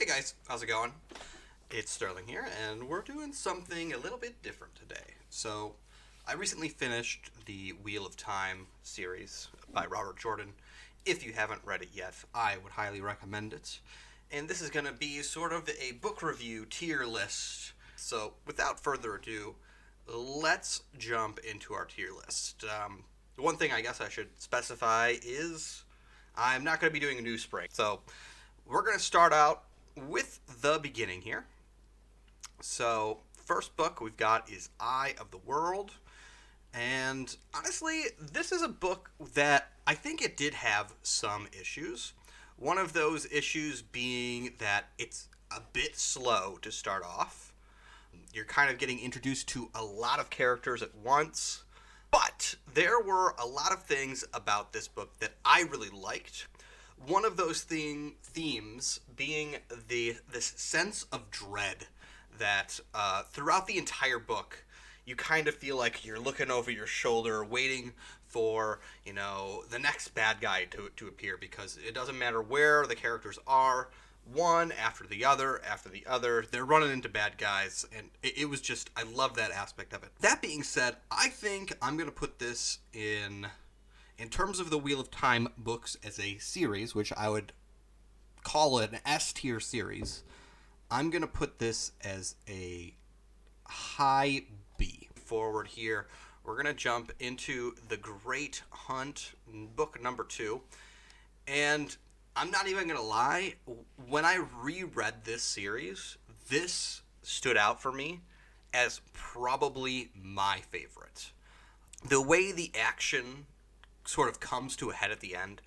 Guys, how's it going? It's Sterling here, and we're doing something a little bit different today. So, I recently finished the Wheel of Time series by Robert Jordan. If you haven't read it yet, I would highly recommend it. And this is going to be sort of a book review tier list. So, without further ado, let's jump into our tier list. One thing I guess I should specify is I'm not going to be doing a new spring. So, we're going to start out with the beginning here. So, first book we've got is Eye of the World. And honestly, this is a book that I think it did have some issues. One of those issues being that it's a bit slow to start off. You're kind of getting introduced to a lot of characters at once. But there were a lot of things about this book that I really liked. One of those themes being this sense of dread that throughout the entire book, you kind of feel like you're looking over your shoulder, waiting for, the next bad guy to appear, because it doesn't matter where the characters are, one after the other, they're running into bad guys, and it was just, I love that aspect of it. That being said, I think I'm going to put this in terms of the Wheel of Time books as a series, which I would call an S-tier series, I'm going to put this as a high B. Forward here, we're going to jump into The Great Hunt, book number 2. And I'm not even going to lie, when I reread this series, this stood out for me as probably my favorite. The way the action sort of comes to a head at the end,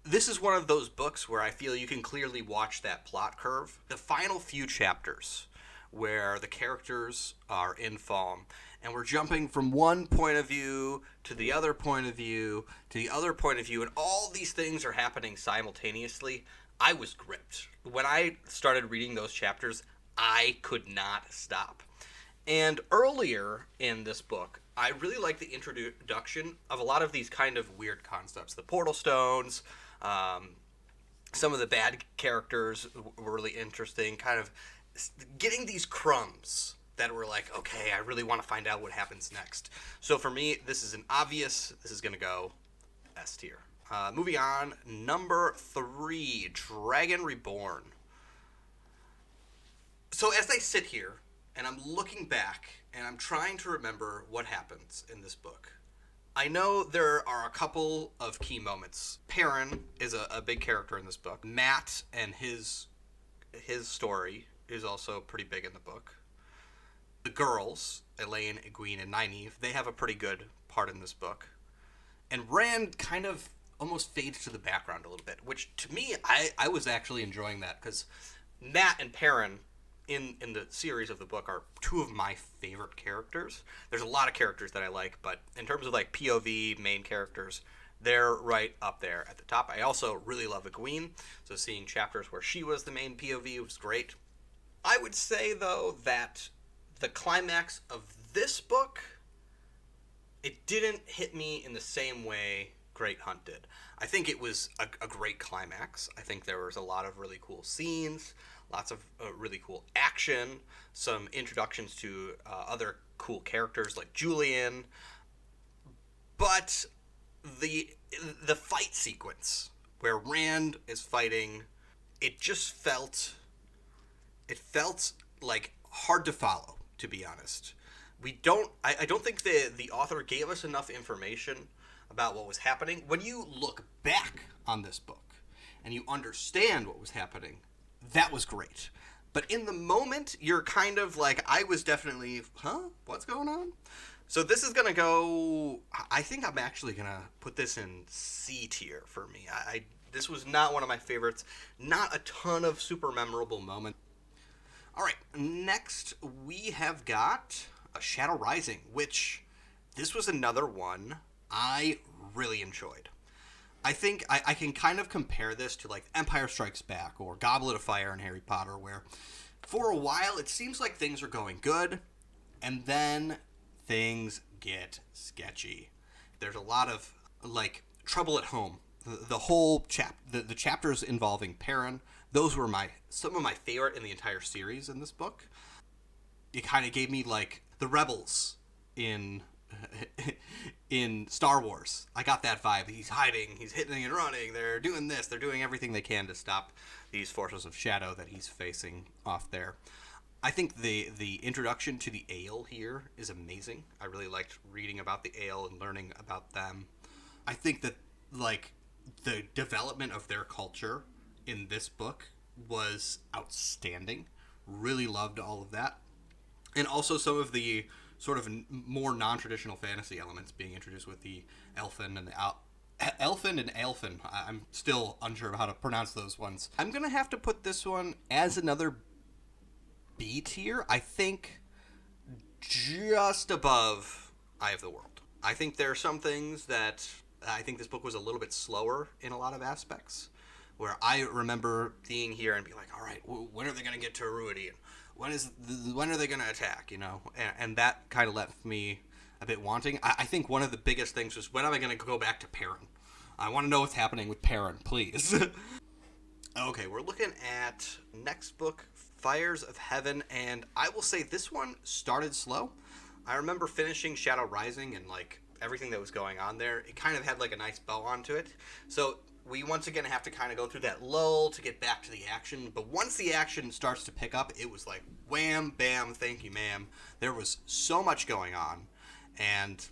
this is one of those books where I feel you can clearly watch that plot curve. The final few chapters where the characters are in Falm, and we're jumping from one point of view to the other point of view to the other point of view, and all these things are happening simultaneously. I was gripped. When I started reading those chapters, I could not stop. And earlier in this book, I really like the introduction of a lot of these kind of weird concepts. The portal stones, some of the bad characters were really interesting, kind of getting these crumbs that were like, okay, I really want to find out what happens next. So for me, this is this is going to go S tier. Moving on, number 3, Dragon Reborn. So as I sit here, and I'm looking back, and I'm trying to remember what happens in this book. I know there are a couple of key moments. Perrin is a big character in this book. Matt and his story is also pretty big in the book. The girls, Elaine, Egwene, and Nynaeve, they have a pretty good part in this book. And Rand kind of almost fades to the background a little bit, which to me, I was actually enjoying that, because Matt and Perrin in the series of the book are two of my favorite characters. There's a lot of characters that I like, but in terms of like POV main characters, they're right up there at the top. I also really love Egwene, so seeing chapters where she was the main POV was great. I would say, though, that the climax of this book, it didn't hit me in the same way Great Hunt did. I think it was a great climax. I think there was a lot of really cool scenes, lots of really cool action, some introductions to other cool characters like Julian. But the fight sequence where Rand is fighting, it felt like hard to follow, to be honest. I don't think the author gave us enough information about what was happening. When you look back on this book and you understand what was happening, that was great. But in the moment, you're kind of like, I was definitely, what's going on? So this is going to go, I think I'm actually going to put this in C tier for me. This was not one of my favorites. Not a ton of super memorable moments. All right, next we have got Shadow Rising, which this was another one I really enjoyed. I think I can kind of compare this to like Empire Strikes Back or Goblet of Fire in Harry Potter, where for a while it seems like things are going good, and then things get sketchy. There's a lot of like trouble at home. The whole the chapters involving Perrin, Those were some of my favorite in the entire series in this book. It kind of gave me like the rebels in in Star Wars. I got that vibe. He's hiding, he's hitting and running. They're doing this. They're doing everything they can to stop these forces of shadow that he's facing off there. I think the introduction to the Ale here is amazing. I really liked reading about the Ale and learning about them. I think that like the development of their culture in this book was outstanding. Really loved all of that. And also some of the sort of more non-traditional fantasy elements being introduced with the elfin and elfin. I'm still unsure of how to pronounce those ones. I'm gonna have to put this one as another B tier. I think just above Eye of the World. I think there are some things that I think this book was a little bit slower in a lot of aspects, where I remember being here and be like, all right, when are they going to get to Ruidi? When are they going to attack? You know, and that kind of left me a bit wanting. I think one of the biggest things was, when am I going to go back to Perrin? I want to know what's happening with Perrin, please. Okay, we're looking at next book, Fires of Heaven, and I will say this one started slow. I remember finishing Shadow Rising and like everything that was going on there. It kind of had like a nice bow onto it. So we once again have to kind of go through that lull to get back to the action. But once the action starts to pick up, it was like wham, bam, thank you, ma'am. There was so much going on. And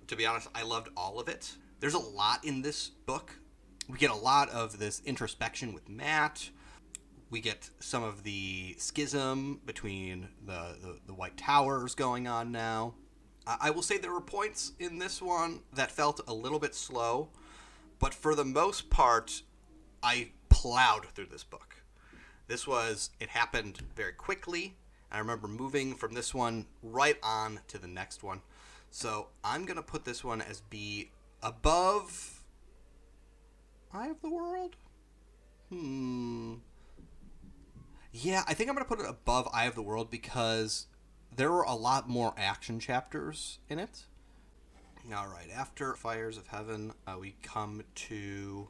to be honest, I loved all of it. There's a lot in this book. We get a lot of this introspection with Matt. We get some of the schism between the White Towers going on now. I will say there were points in this one that felt a little bit slow, but for the most part, I plowed through this book. It happened very quickly. I remember moving from this one right on to the next one. So I'm going to put this one as B, above Eye of the World? Yeah, I think I'm going to put it above Eye of the World because there were a lot more action chapters in it. All right, after Fires of Heaven, we come to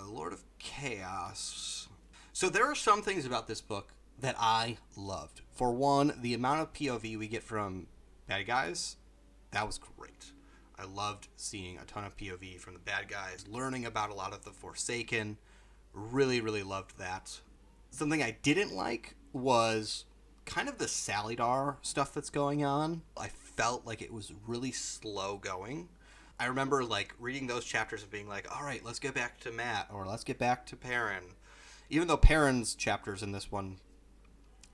Lord of Chaos. So there are some things about this book that I loved. For one, the amount of POV we get from bad guys, that was great. I loved seeing a ton of POV from the bad guys, learning about a lot of the Forsaken. Really, really loved that. Something I didn't like was kind of the Salidar stuff that's going on. I felt like it was really slow going. I remember like reading those chapters and being like, all right, let's get back to Matt, or let's get back to Perrin. Even though Perrin's chapters in this one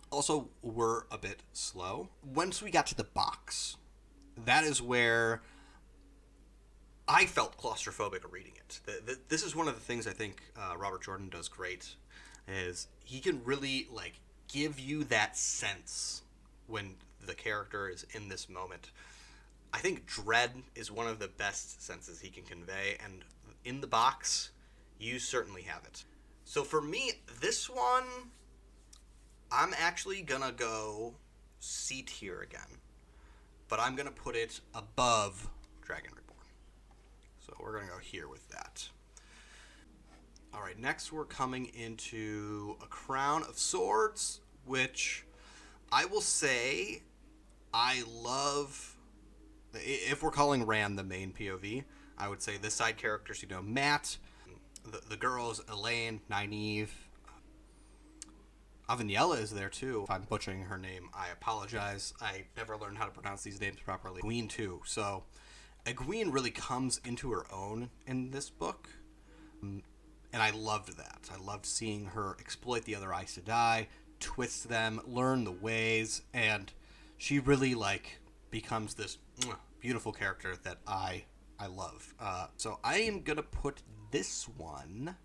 also were a bit slow. Once we got to the box, that is where I felt claustrophobic reading it. This is one of the things I think Robert Jordan does great, is he can really like give you that sense when the character is in this moment. I think dread is one of the best senses he can convey, and in the box, you certainly have it. So for me, this one, I'm actually gonna go C tier again, but I'm gonna put it above Dragon Reborn. So we're gonna go here with that. All right, next we're coming into A Crown of Swords, which I will say I love. If we're calling Rand the main POV, I would say this side characters, Matt, the girls, Elaine, Nynaeve, Avaniela is there too. If I'm butchering her name, I apologize. I never learned how to pronounce these names properly. Egwene too. So Egwene really comes into her own in this book. And I loved that. I loved seeing her exploit the other Aes Sedai, twist them, learn the ways, and she really becomes this beautiful character that I love. So I am gonna put this one.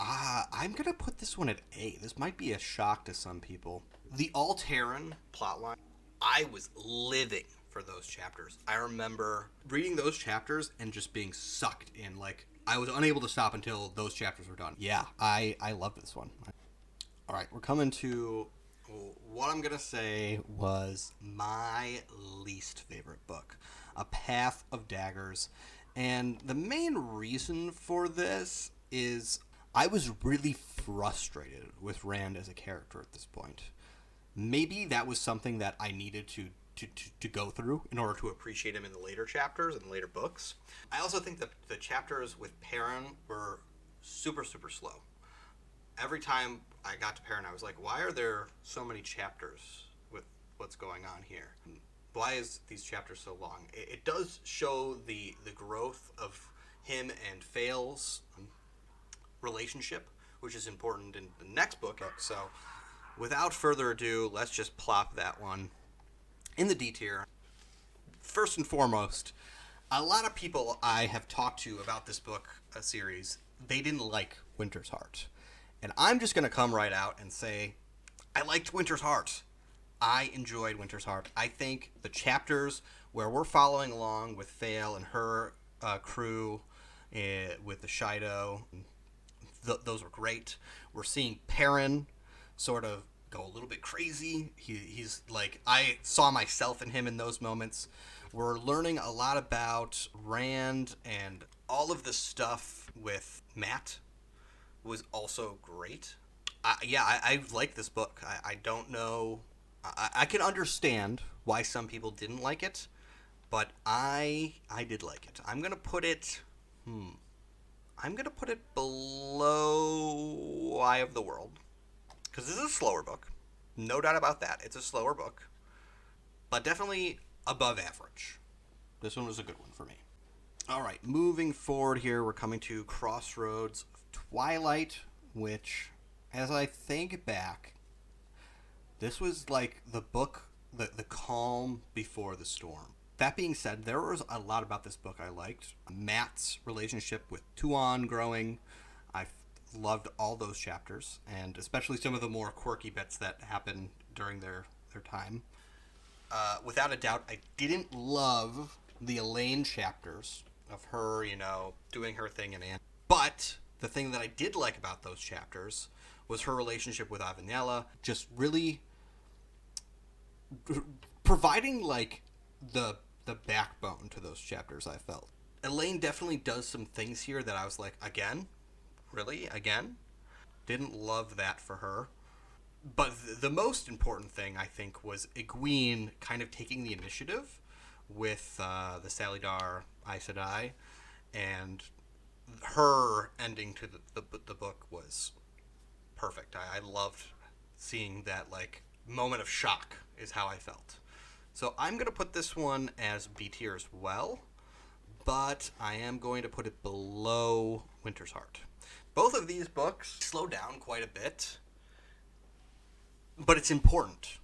I'm gonna put this one at A. This might be a shock to some people. The Alteran plotline, I was living for those chapters. I remember reading those chapters and just being sucked in. I was unable to stop until those chapters were done. Yeah, I love this one. All right, we're coming to what I'm going to say was my least favorite book, A Path of Daggers. And the main reason for this is I was really frustrated with Rand as a character at this point. Maybe that was something that I needed to go through in order to appreciate him in the later chapters and later books. I also think that the chapters with Perrin were super, super slow. Every time I got to Perrin, I was like, why are there so many chapters with what's going on here? Why is these chapters so long? It does show the growth of him and Fail's relationship, which is important in the next book. So without further ado, let's just plop that one in the D tier. First and foremost, a lot of people I have talked to about this book series, they didn't like Winter's Heart. And I'm just going to come right out and say, I liked Winter's Heart. I enjoyed Winter's Heart. I think the chapters where we're following along with Fail and her crew with the Shido, those were great. We're seeing Perrin sort of go a little bit crazy. He's like, I saw myself in him in those moments. We're learning a lot about Rand, and all of the stuff with Matt was also great. I like this book. I don't know. I can understand why some people didn't like it, but I did like it. I'm gonna put it below Eye of the World, because this is a slower book. No doubt about that. It's a slower book, but definitely above average. This one was a good one for me. All right, moving forward here, we're coming to Crossroads Twilight, which, as I think back, this was like the book, the calm before the storm. That being said, there was a lot about this book I liked. Matt's relationship with Tuon growing. I loved all those chapters, and especially some of the more quirky bits that happened during their time. Without a doubt, I didn't love the Elaine chapters of her, doing her thing in Anne. But the thing that I did like about those chapters was her relationship with Avenella, just really providing like the backbone to those chapters, I felt. Elaine definitely does some things here that I was like, again? Really? Again? Didn't love that for her. But the most important thing, I think, was Egwene kind of taking the initiative with the Salidar Aes Sedai, and her ending to the book was perfect. I loved seeing that, like, moment of shock is how I felt. So I'm going to put this one as B tier as well, but I am going to put it below Winter's Heart. Both of these books slow down quite a bit, but it's important.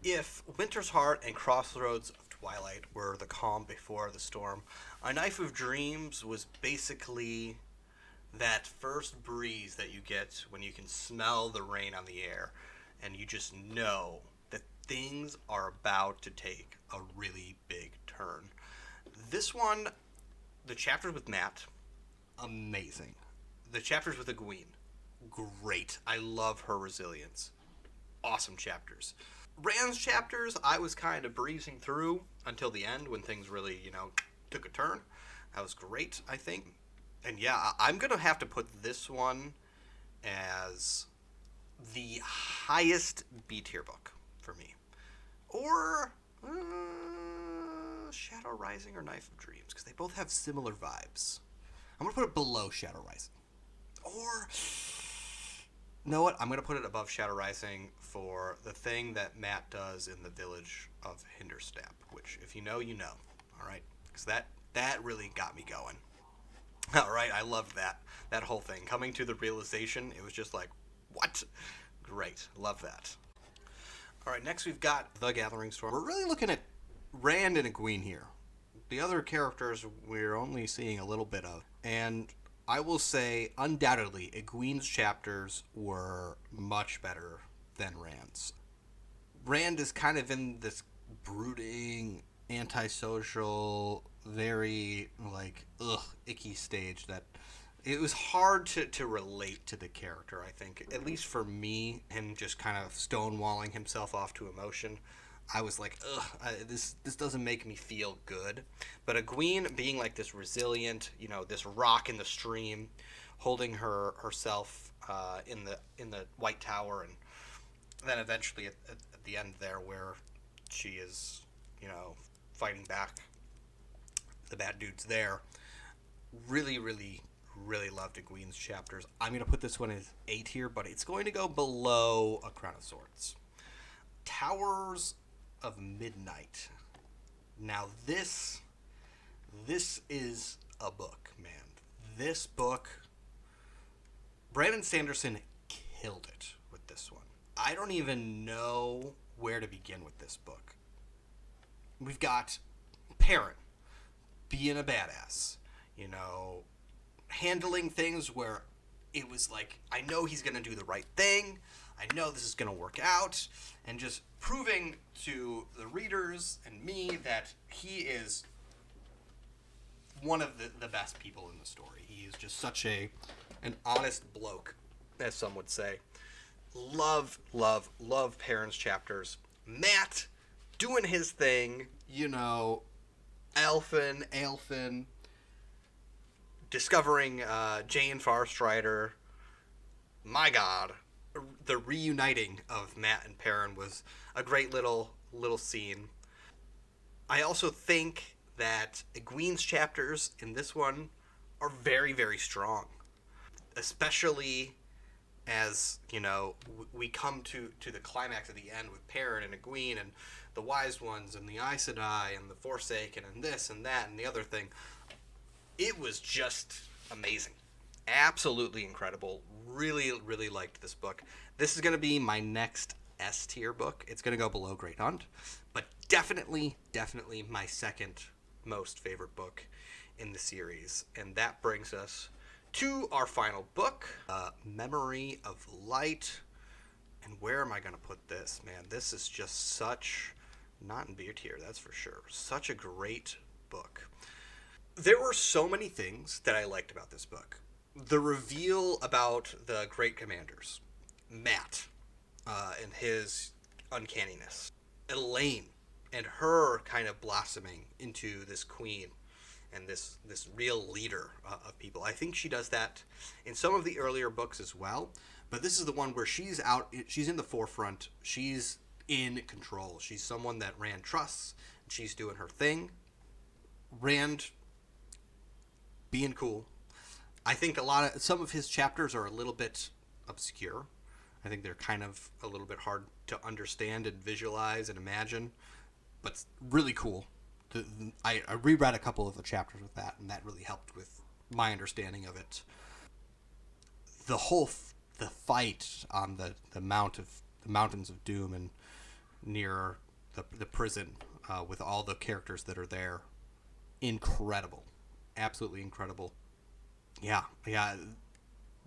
If Winter's Heart and Crossroads of Twilight were the calm before the storm, A Knife of Dreams was basically that first breeze that you get when you can smell the rain on the air, and you just know that things are about to take a really big turn. This one, the chapters with Matt, amazing. The chapters with Egwene, great. I love her resilience. Awesome chapters. Rand's chapters, I was kind of breezing through until the end when things really, took a turn. That was great, I think. And yeah, I'm going to have to put this one as the highest B tier book for me. Or Shadow Rising or Knife of Dreams, because they both have similar vibes. I'm going to put it below Shadow Rising. Or, you know what? I'm going to put it above Shadow Rising for the thing that Matt does in the village of Hinterstep, which, if you know, you know. All right? Because that really got me going. All right, I loved that whole thing. Coming to the realization, it was just like, what? Great. Love that. All right, next we've got The Gathering Storm. We're really looking at Rand and Egwene here. The other characters we're only seeing a little bit of. And I will say, undoubtedly, Egwene's chapters were much better than Rand's. Rand is kind of in this brooding, antisocial, very, icky stage that it was hard to relate to the character, I think. At least for me, him just kind of stonewalling himself off to emotion. I was like, ugh, this doesn't make me feel good. But Egwene being like this resilient, this rock in the stream, holding herself in the White Tower, and then eventually at the end there where she is, fighting back the bad dudes there. Really, really, really loved Egwene's chapters. I'm going to put this one as A tier, but it's going to go below A Crown of Swords. Towers of Midnight. Now this is a book, man. This book, Brandon Sanderson killed it with this one. I don't even know where to begin with this book. We've got Perrin being a badass, handling things where it was like, I know he's going to do the right thing. I know this is going to work out. And just proving to the readers and me that he is one of the best people in the story. He is just such an honest bloke, as some would say. Love, love, love Perrin's chapters. Matt doing his thing, Aelfin, discovering Jane Farstrider. My God, the reuniting of Matt and Perrin was a great little scene. I also think that Egwene's chapters in this one are very, very strong, especially as we come to the climax at the end with Perrin and Egwene and the Wise Ones and the Aes Sedai and the Forsaken and this and that and the other thing. It was just amazing. Absolutely incredible. Really, really liked this book. This is going to be my next S tier book. It's going to go below Great Hunt, but definitely my second most favorite book in the series. And that brings us to our final book, Memory of Light. And where am I going to put this? Man, this is just such, not in B tier, that's for sure, such a great book. There were so many things that I liked about this book. The reveal about the Great Commanders, Matt, and his uncanniness, Elaine, and her kind of blossoming into this queen and this real leader of people. I think she does that in some of the earlier books as well, but this is the one where she's in the forefront, she's in control. She's someone that Rand trusts, and she's doing her thing. Rand being cool. I think some of his chapters are a little bit obscure. I think they're kind of a little bit hard to understand and visualize and imagine, but really cool. I reread a couple of the chapters with that, and that really helped with my understanding of it. The fight on the mountains of Doom and near the prison with all the characters that are there, incredible, absolutely incredible. Yeah.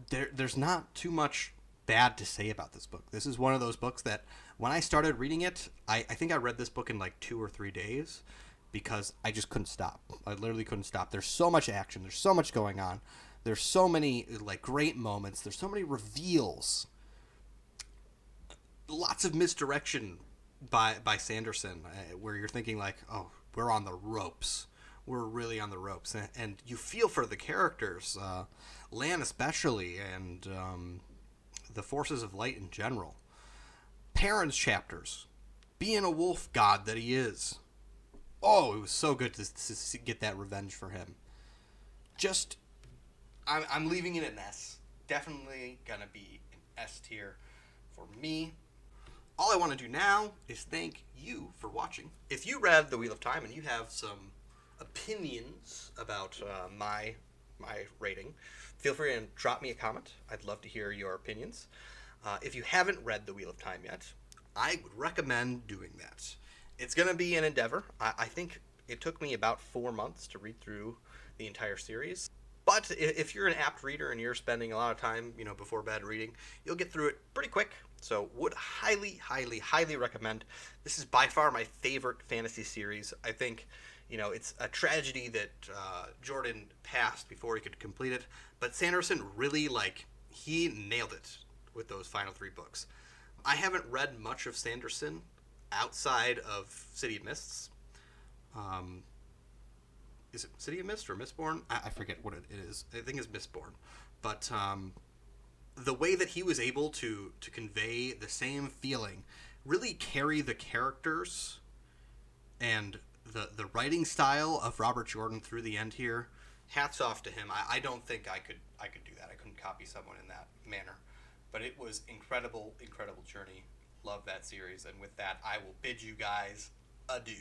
There's not too much bad to say about this book. This is one of those books that when I started reading it, I think I read this book in like 2 or 3 days because I just couldn't stop. I literally couldn't stop. There's so much action. There's so much going on. There's so many like great moments. There's so many reveals. Lots of misdirection by Sanderson, where you're thinking like, oh, we're on the ropes. We're really on the ropes. And you feel for the characters, Lan especially, and the forces of light in general. Perrin's chapters, being a wolf god that he is. Oh, it was so good to get that revenge for him. Just, I'm leaving it an S. Definitely gonna be an S tier for me. All I want to do now is thank you for watching. If you read The Wheel of Time and you have some opinions about my rating, feel free to drop me a comment. I'd love to hear your opinions. If you haven't read The Wheel of Time yet, I would recommend doing that. It's going to be an endeavor. I think it took me about 4 months to read through the entire series. But if you're an apt reader and you're spending a lot of time, before bed reading, you'll get through it pretty quick. So would highly, highly, highly recommend. This is by far my favorite fantasy series. I think, it's a tragedy that Jordan passed before he could complete it. But Sanderson really, he nailed it with those final 3 books. I haven't read much of Sanderson. outside of City of Mists. Um, is it City of Mist or Mistborn? I forget what it is. I think it's Mistborn. But the way that he was able to convey the same feeling, really carry the characters and the writing style of Robert Jordan through the end here, hats off to him. I don't think I could do that. I couldn't copy someone in that manner. But it was incredible journey. Love that series. And with that, I will bid you guys adieu.